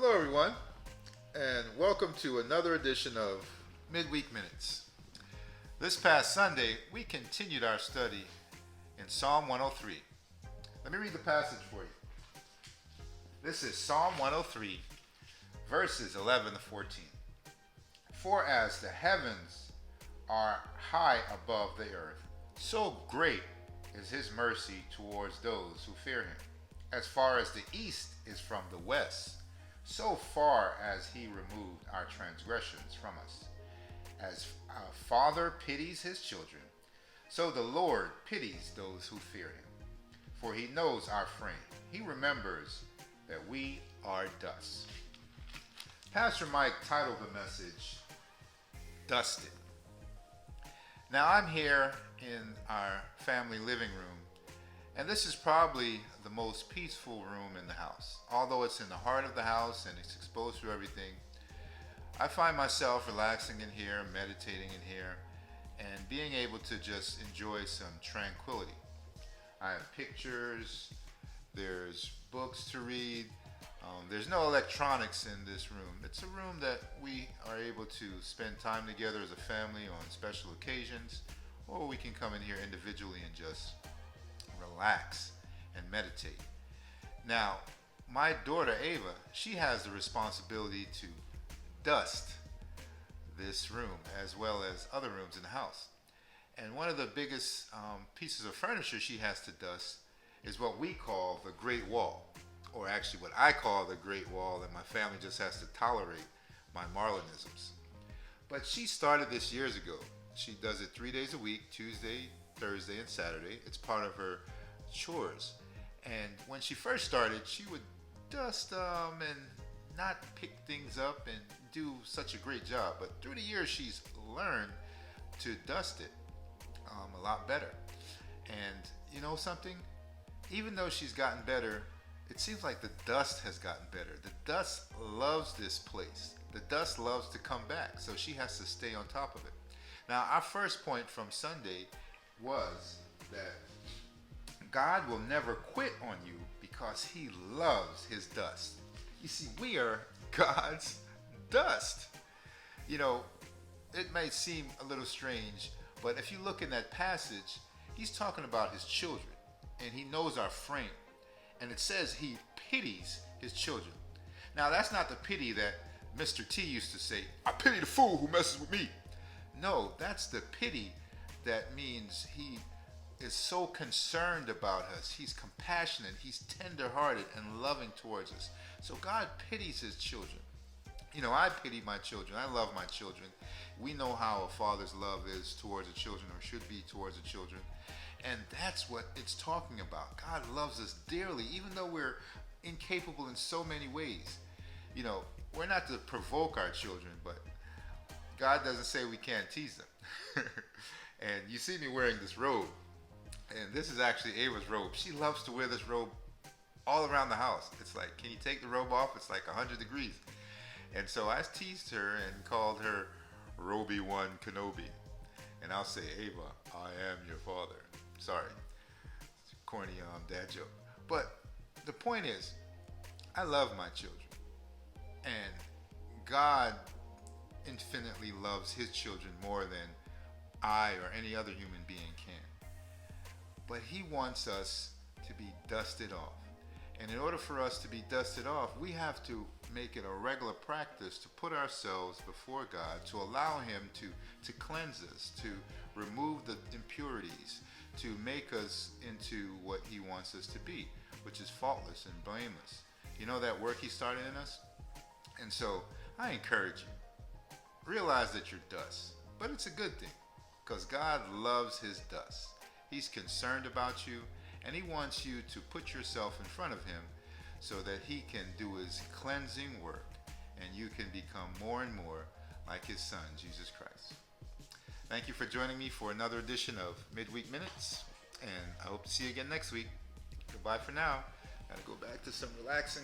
Hello, everyone, and welcome to another edition of Midweek Minutes. This past Sunday, we continued our study in Psalm 103. Let me read the passage for you. This is Psalm 103, verses 11 to 14. For as the heavens are high above the earth, so great is his mercy towards those who fear him. As far as the east is from the west, so far as he removed our transgressions from us. As a father pities his children, so the Lord pities those who fear him. For he knows our frame. He remembers that we are dust. Pastor Mike titled the message, Dusted. Now I'm here in our family living room, and this is probably the most peaceful room in the house. Although it's in the heart of the house and it's exposed to everything, I find myself relaxing in here, meditating in here, and being able to just enjoy some tranquility. I have pictures, there's books to read, there's no electronics in this room. It's a room that we are able to spend time together as a family on special occasions, or we can come in here individually and just relax and meditate. Now, my daughter Ava, she has the responsibility to dust this room as well as other rooms in the house. And one of the biggest pieces of furniture she has to dust is what we call the Great Wall, or actually what I call the Great Wall, and my family just has to tolerate my Marlonisms. But she started this years ago. She does it 3 days a week, Tuesday, Thursday, and Saturday. It's part of her chores. And when she first started, she would dust and not pick things up and do such a great job. But through the years, she's learned to dust it a lot better. And you know something? Even though she's gotten better, it seems like the dust has gotten better. The dust loves this place. The dust loves to come back, so she has to stay on top of it. Now, our first point from Sunday was that God will never quit on you because he loves his dust. You see, we are God's dust. You know, it may seem a little strange, but if you look in that passage, he's talking about his children, and he knows our frame. And it says he pities his children. Now, that's not the pity that Mr. T used to say, I pity the fool who messes with me. No, that's the pity that means he is so concerned about us. He's compassionate, he's tender-hearted and loving towards us. So God pities his children. You know, I pity my children. I love my children. We know how a father's love is towards the children, or should be towards the children. And that's what it's talking about. God loves us dearly, even though we're incapable in so many ways. You know, we're not to provoke our children, but God doesn't say we can't tease them. And you see me wearing this robe. And this is actually Ava's robe. She loves to wear this robe all around the house. It's like, can you take the robe off? It's like 100 degrees. And so I teased her and called her Roby One Kenobi. And I'll say, Ava, I am your father. Sorry. It's a corny dad joke. But the point is, I love my children. And God infinitely loves his children more than I or any other human being can. But he wants us to be dusted off. And in order for us to be dusted off, we have to make it a regular practice to put ourselves before God, to allow him to cleanse us, to remove the impurities, to make us into what he wants us to be, which is faultless and blameless. You know that work he started in us? And so I encourage you, realize that you're dust, but it's a good thing because God loves his dust. He's concerned about you, and he wants you to put yourself in front of him so that he can do his cleansing work, and you can become more and more like his son, Jesus Christ. Thank you for joining me for another edition of Midweek Minutes, and I hope to see you again next week. Goodbye for now. Gotta go back to some relaxing.